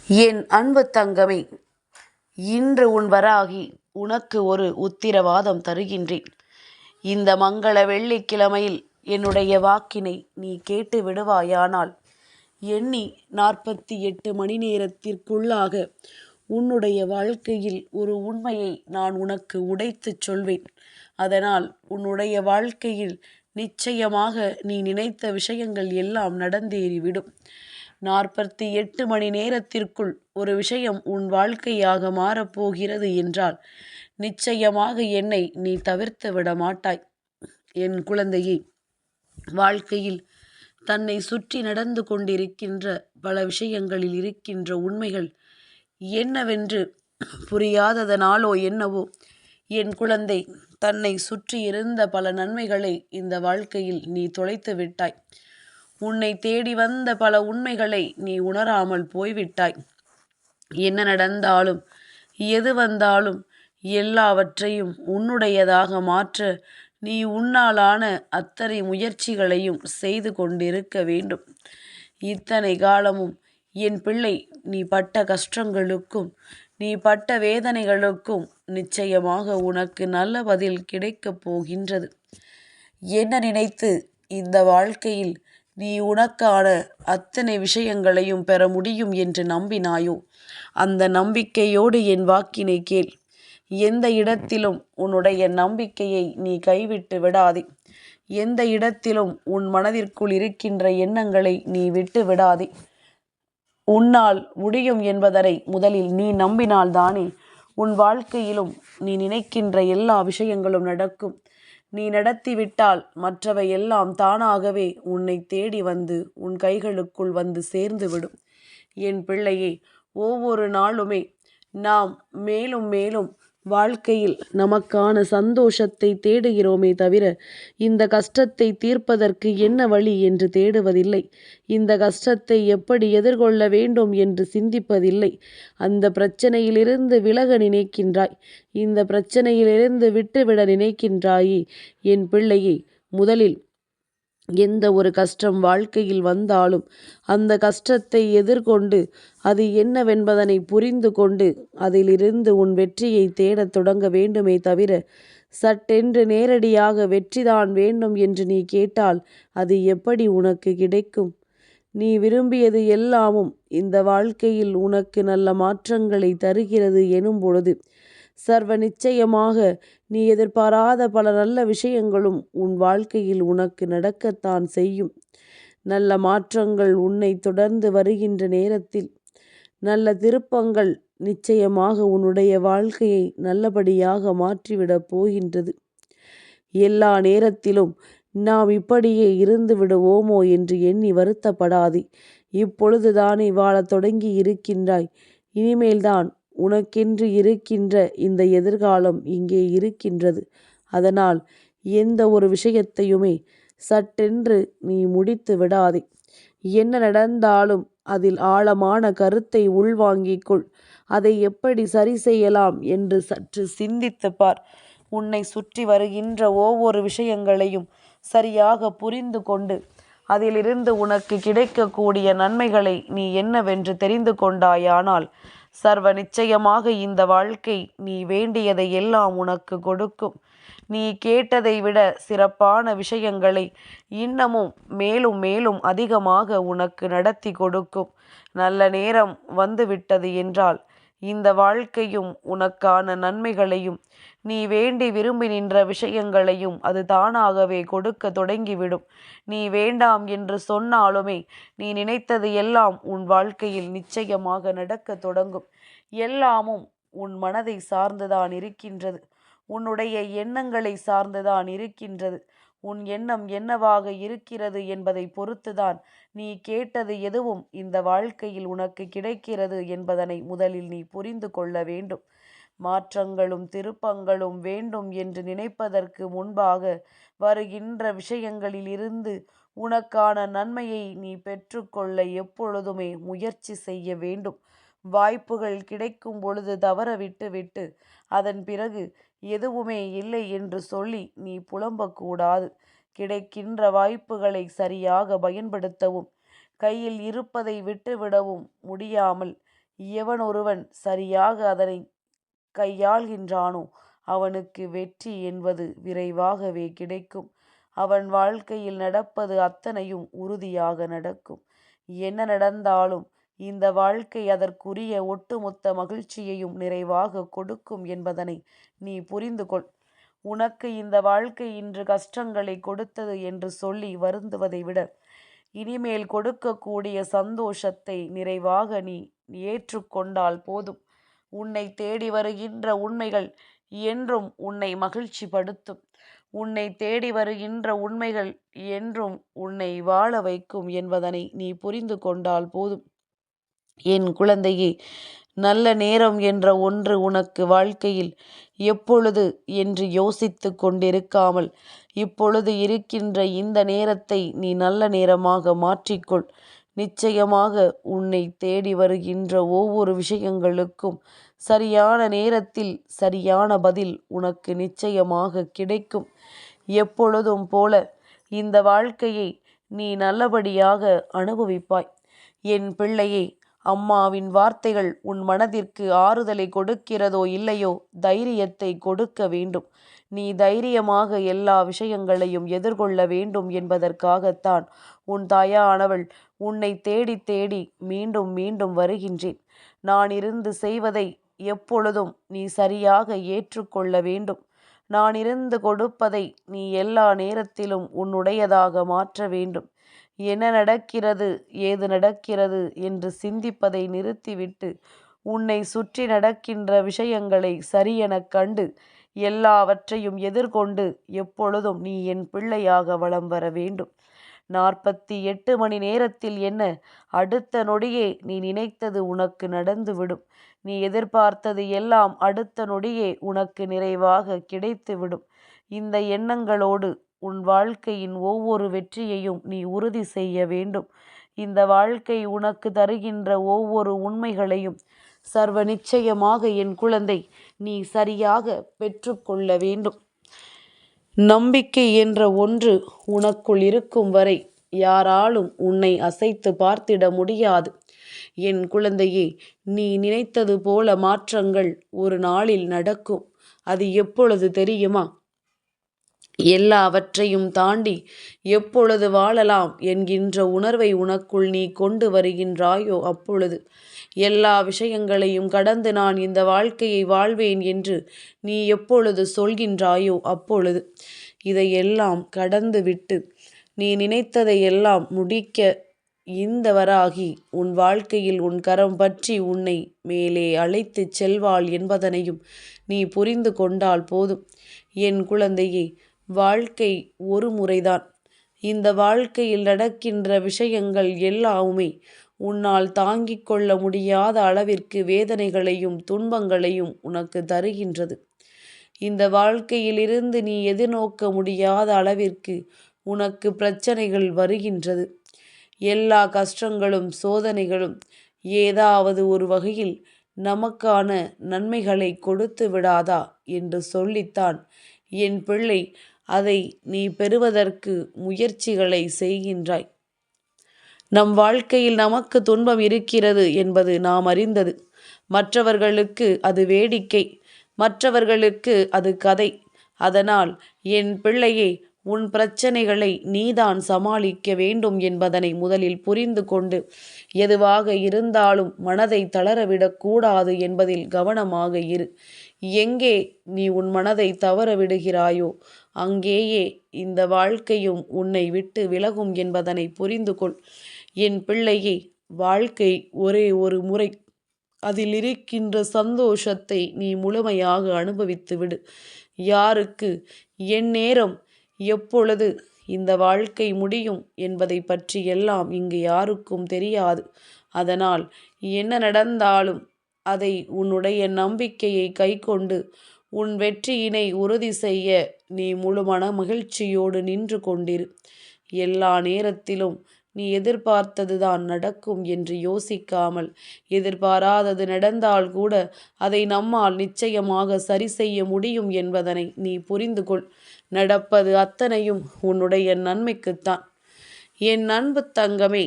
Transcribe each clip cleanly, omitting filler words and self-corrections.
என் அன்பு தங்கமே, இன்று உன் வராகி உனக்கு ஒரு உத்திரவாதம் தருகின்றேன். இந்த மங்கள வெள்ளிக்கிழமையில் என்னுடைய வாக்கினை நீ கேட்டு விடுவாயானால் எண்ணி 48 மணி நேரத்திற்குள்ளாக உன்னுடைய வாழ்க்கையில் ஒரு உண்மையை நான் உனக்கு உடைத்துச் சொல்வேன். அதனால் உன்னுடைய வாழ்க்கையில் நிச்சயமாக நீ நினைத்த விஷயங்கள் எல்லாம் நடந்தேறிவிடும். 48 மணி நேரத்திற்குள் ஒரு விஷயம் உன் வாழ்க்கையாக மாறப்போகிறது என்றால் நிச்சயமாக என்னை நீ தவிர்த்து விட மாட்டாய். என் குழந்தையே, வாழ்க்கையில் தன்னை சுற்றி நடந்து கொண்டிருக்கின்ற பல விஷயங்களில் இருக்கின்ற உண்மைகள் என்னவென்று புரியாததனாலோ என்னவோ என் குழந்தை, தன்னை சுற்றி இருந்த பல நன்மைகளை இந்த வாழ்க்கையில் நீ தொலைத்து விட்டாய். உன்னை தேடி வந்த பல உண்மைகளை நீ உணராமல் போய்விட்டாய். என்ன நடந்தாலும் எது வந்தாலும் எல்லாவற்றையும் உன்னுடையதாக மாற்ற நீ உன்னாலான அத்தனை முயற்சிகளையும் செய்து கொண்டிருக்க வேண்டும். இத்தனை காலமும் என் பிள்ளை, நீ பட்ட கஷ்டங்களுக்கும் நீ பட்ட வேதனைகளுக்கும் நிச்சயமாக உனக்கு நல்ல பதில் கிடைக்கப் போகின்றது. என்ன நினைத்து இந்த வாழ்க்கையில் நீ உனக்கான அத்தனை விஷயங்களையும் பெற முடியும் என்று நம்பினாயோ, அந்த நம்பிக்கையோடு என் வாக்கினை கேள். எந்த இடத்திலும் உன்னுடைய நம்பிக்கையை நீ கைவிட்டு விடாதே. எந்த இடத்திலும் உன் மனதிற்குள் இருக்கின்ற எண்ணங்களை நீ விட்டு விடாதே. உன்னால் முடியும் என்பதனை முதலில் நீ நம்பினால்தானே உன் வாழ்க்கையிலும் நீ நினைக்கின்ற எல்லா விஷயங்களும் நடக்கும். நீ நடத்திவிட்டால் மற்றவை எல்லாம் தானாகவே உன்னை தேடி வந்து உன் கைகளுக்குள் வந்து சேர்ந்து விடும். என் பிள்ளையே, ஒவ்வொரு நாளுமே நாம் மேலும் மேலும் வாழ்க்கையில் நமக்கான சந்தோஷத்தை தேடுகிறோமே தவிர இந்த கஷ்டத்தை தீர்ப்பதற்கு என்ன வழி என்று தேடுவதில்லை. இந்த கஷ்டத்தை எப்படி எதிர்கொள்ள வேண்டும் என்று சிந்திப்பதில்லை. அந்த பிரச்சனையிலிருந்து விலக நினைக்கின்றாய். இந்த பிரச்சனையிலிருந்து விட்டுவிட நினைக்கின்றாயே. என் பிள்ளையே, முதலில் எந்த ஒரு கஷ்டம் வாழ்க்கையில் வந்தாலும் அந்த கஷ்டத்தை எதிர்கொண்டு அது என்னவென்பதனை புரிந்து கொண்டு அதிலிருந்து உன் வெற்றியை தேடத் தொடங்க வேண்டுமே தவிர சட்டென்று நேரடியாக வெற்றிதான் வேண்டும் என்று நீ கேட்டால் அது எப்படி உனக்கு கிடைக்கும்? நீ விரும்பியது எல்லாமும் இந்த வாழ்க்கையில் உனக்கு நல்ல மாற்றங்களை தருகிறது எனும் பொழுது சர்வ நிச்சயமாக நீ எதிர்பாராத பல நல்ல விஷயங்களும் உன் வாழ்க்கையில் உனக்கு நடக்கத்தான் செய்யும். நல்ல மாற்றங்கள் உன்னை தொடர்ந்து வருகின்ற நேரத்தில் நல்ல திருப்பங்கள் நிச்சயமாக உன்னுடைய வாழ்க்கையை நல்லபடியாக மாற்றிவிடப் போகின்றது. எல்லா நேரத்திலும் நாம் இப்படியே இருந்து விடுவோமோ என்று எண்ணி வருத்தப்படாதே. இப்பொழுதுதானே வாழத் தொடங்கி இருக்கின்றாய். இனிமேல்தான் உனக்கென்று இருக்கின்ற இந்த எதிர்காலம் இங்கே இருக்கின்றது. அதனால் எந்த ஒரு விஷயத்தையுமே சட்டென்று நீ முடித்து விடாதே. என்ன நடந்தாலும் அதில் ஆழமான கருத்தை உள்வாங்கிக் கொள். அதை எப்படி சரி செய்யலாம் என்று சற்று சிந்தித்து பார். உன்னை சுற்றி வருகின்ற ஒவ்வொரு விஷயங்களையும் சரியாக புரிந்து கொண்டு அதிலிருந்து உனக்கு கிடைக்கக்கூடிய நன்மைகளை நீ என்னவென்று தெரிந்து கொண்டாயானால் சர்வ நிச்சயமாக இந்த வாழ்க்கை நீ வேண்டியதை எல்லாம் உனக்கு கொடுக்கும். நீ கேட்டதை விட சிறப்பான விஷயங்களை இன்னமும் மேலும் மேலும் அதிகமாக உனக்கு நடத்தி கொடுக்கும். நல்ல நேரம் வந்துவிட்டது என்றால் இந்த வாழ்க்கையும் உனக்கான நன்மைகளையும் நீ வேண்டி விரும்பி நின்ற விஷயங்களையும் அது தானாகவே கொடுக்க தொடங்கிவிடும். நீ வேண்டாம் என்று சொன்னாலுமே நீ நினைத்தது எல்லாம் உன் வாழ்க்கையில் நிச்சயமாக நடக்க தொடங்கும். எல்லாமும் உன் மனதை சார்ந்துதான் இருக்கின்றது. உன்னுடைய எண்ணங்களை சார்ந்துதான் இருக்கின்றது. உன் எண்ணம் என்னவாக இருக்கிறது என்பதை பொறுத்துதான் நீ கேட்டது எதுவும் இந்த வாழ்க்கையில் உனக்கு கிடைக்கிறது என்பதனை முதலில் நீ புரிந்து கொள்ள வேண்டும். மாற்றங்களும் திருப்பங்களும் வேண்டும் என்று நினைப்பதற்கு முன்பாக வருகின்ற விஷயங்களில் இருந்து உனக்கான நன்மையை நீ பெற்றுக்கொள்ள எப்பொழுதுமே முயற்சி செய்ய வேண்டும். வாய்ப்புகள் கிடைக்கும் பொழுது தவற விட்டு அதன் பிறகு எதுவுமே இல்லை என்று சொல்லி நீ புலம்பக்கூடாது. கிடைக்கின்ற வாய்ப்புகளை சரியாக பயன்படுத்தவும் கையில் இருப்பதை விட்டுவிடவும் முடியாமல் எவன் ஒருவன் சரியாக அதனை கையாள்கின்றானோ அவனுக்கு வெற்றி என்பது விரைவாகவே கிடைக்கும். அவன் வாழ்க்கையில் நடப்பது அத்தனையும் உறுதியாக நடக்கும். என்ன நடந்தாலும் இந்த வாழ்க்கை அதற்குரிய ஒட்டுமொத்த மகிழ்ச்சியையும் நிறைவாக கொடுக்கும் என்பதனை நீ புரிந்து கொள். உனக்கு இந்த வாழ்க்கை இன்று கஷ்டங்களை கொடுத்தது என்று சொல்லி வருந்துவதை விட இனிமேல் கொடுக்கக்கூடிய சந்தோஷத்தை நிறைவாக நீ ஏற்றுக்கொண்டால் போதும். உன்னை தேடி வருகின்ற உண்மைகள் என்றும் உன்னை மகிழ்ச்சி படுத்தும். உன்னை தேடி வருகின்ற உண்மைகள் என்றும் உன்னை வாழ வைக்கும் என்பதனை நீ புரிந்து கொண்டால் போதும். என் குழந்தையே, நல்ல நேரம் என்ற ஒன்று உனக்கு வாழ்க்கையில் எப்பொழுது என்று யோசித்து கொண்டிருக்காமல் இப்பொழுது இருக்கின்ற இந்த நேரத்தை நீ நல்ல நேரமாக மாற்றிக்கொள். நிச்சயமாக உன்னை தேடி வருகின்ற ஒவ்வொரு விஷயங்களுக்கும் சரியான நேரத்தில் சரியான பதில் உனக்கு நிச்சயமாக கிடைக்கும். எப்பொழுதும் போல இந்த வாழ்க்கையை நீ நல்லபடியாக அனுபவிப்பாய். என் பிள்ளையே, அம்மாவின் வார்த்தைகள் உன் மனதிற்கு ஆறுதலை கொடுக்கிறதோ இல்லையோ, தைரியத்தை கொடுக்க வேண்டும். நீ தைரியமாக எல்லா விஷயங்களையும் எதிர்கொள்ள வேண்டும் என்பதற்காகத்தான் உன் தாயானவள் உன்னை தேடி தேடி மீண்டும் மீண்டும் வருகின்றேன். நான் இருந்து செய்வதை எப்பொழுதும் நீ சரியாக ஏற்றுக்கொள்ள வேண்டும். நான் இருந்து கொடுப்பதை நீ எல்லா நேரத்திலும் உன்னுடையதாக மாற்ற வேண்டும். என்ன நடக்கிறது, ஏது நடக்கிறது என்று சிந்திப்பதை நிறுத்திவிட்டு உன்னை சுற்றி நடக்கின்ற விஷயங்களை சரியெனக் கண்டு எல்லாவற்றையும் எதிர்கொண்டு எப்பொழுதும் நீ என் பிள்ளையாக வலம் வர வேண்டும். 48 மணி நேரத்தில் என்ன, அடுத்த நொடியே நீ நினைத்தது உனக்கு நடந்துவிடும். நீ எதிர்பார்த்தது எல்லாம் அடுத்த நொடியே உனக்கு நிறைவாக கிடைத்துவிடும். இந்த எண்ணங்களோடு உன் வாழ்க்கையின் ஒவ்வொரு வெற்றியையும் நீ உறுதி செய்ய வேண்டும். இந்த வாழ்க்கை உனக்கு தருகின்ற ஒவ்வொரு உண்மைகளையும் சர்வ நிச்சயமாக என் குழந்தை நீ சரியாக பெற்றுக்கொள்ள வேண்டும். நம்பிக்கை என்ற ஒன்று உனக்குள் இருக்கும் வரை யாராலும் உன்னை அசைத்து பார்த்திட முடியாது. என் குழந்தையே, நீ நினைத்தது போல மாற்றங்கள் ஒரு நாளில் நடக்கும். அது எப்பொழுது தெரியுமா? எல்லாவற்றையும் தாண்டி எப்பொழுது வாழலாம் என்கின்ற உணர்வை உனக்குள் நீ கொண்டு வருகின்றாயோ அப்பொழுது, எல்லா விஷயங்களையும் கடந்து நான் இந்த வாழ்க்கையை வாழ்வேன் என்று நீ எப்பொழுது சொல்கின்றாயோ அப்பொழுது, இதையெல்லாம் கடந்து விட்டு நீ நினைத்ததை எல்லாம் முடிக்க இந்த வராகி உன் வாழ்க்கையில் உன் கரம் பற்றி உன்னை மேலே அழைத்துச் செல்வாள் என்பதனையும் நீ புரிந்து கொண்டால் போதும். என் குழந்தையே, வாழ்க்கை ஒரு முறைதான். இந்த வாழ்க்கையில் நடக்கின்ற விஷயங்கள் எல்லாமே உன்னால் தாங்கிக் கொள்ள முடியாத அளவிற்கு வேதனைகளையும் துன்பங்களையும் உனக்கு தருகின்றது. இந்த வாழ்க்கையிலிருந்து நீ எதிர்நோக்க முடியாத அளவிற்கு உனக்கு பிரச்சனைகள் வருகின்றது. எல்லா கஷ்டங்களும் சோதனைகளும் ஏதாவது ஒரு வகையில் நமக்கான நன்மைகளை கொடுத்து விடாதா என்று சொல்லித்தான் என் பிள்ளை அதை நீ பெறுவதற்கு முயற்சிகளை செய்கின்றாய். நம் வாழ்க்கையில் நமக்கு துன்பம் இருக்கிறது என்பது நாம் அறிந்தது. மற்றவர்களுக்கு அது வேடிக்கை, மற்றவர்களுக்கு அது கதை. அதனால் என் பிள்ளையே, உன் பிரச்சனைகளை நீதான் சமாளிக்க வேண்டும் என்பதனை முதலில் புரிந்து கொண்டு எதுவாக இருந்தாலும் மனதை தளரவிடக்கூடாது என்பதில் கவனமாக இரு. எங்கே நீ உன் மனதை தவற விடுகிறாயோ அங்கேயே இந்த வாழ்க்கையும் உன்னை விட்டு விலகும் என்பதனை புரிந்து கொள். என் பிள்ளையே, வாழ்க்கை ஒரே ஒரு முறை. அதில் இருக்கின்ற சந்தோஷத்தை நீ முழுமையாக அனுபவித்து விடு. யாருக்கு என் நேரம், எப்பொழுது இந்த வாழ்க்கை முடியும் என்பதை பற்றி எல்லாம் இங்கு யாருக்கும் தெரியாது. அதனால் என்ன நடந்தாலும் அதை உன்னுடைய நம்பிக்கையை கைக்கொண்டு உன் வெற்றியினை உறுதி செய்ய நீ முழு மன மகிழ்ச்சியோடு நின்று கொண்டிரு. எல்லா நேரத்திலும் நீ எதிர்பார்த்ததுதான் நடக்கும் என்று யோசிக்காமல், எதிர்பாராதது நடந்தால் கூட அதை நம்மால் நிச்சயமாக சரி செய்ய முடியும் என்பதனை நீ புரிந்து கொள். நடப்பது அத்தனையும் உன்னுடைய நன்மைக்குத்தான். என் அன்பு தங்கமே,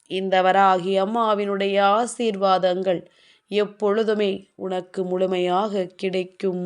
இந்த வராகி அம்மாவினுடைய ஆசீர்வாதங்கள் எப்பொழுதுமே உனக்கு முழுமையாக கிடைக்கும்.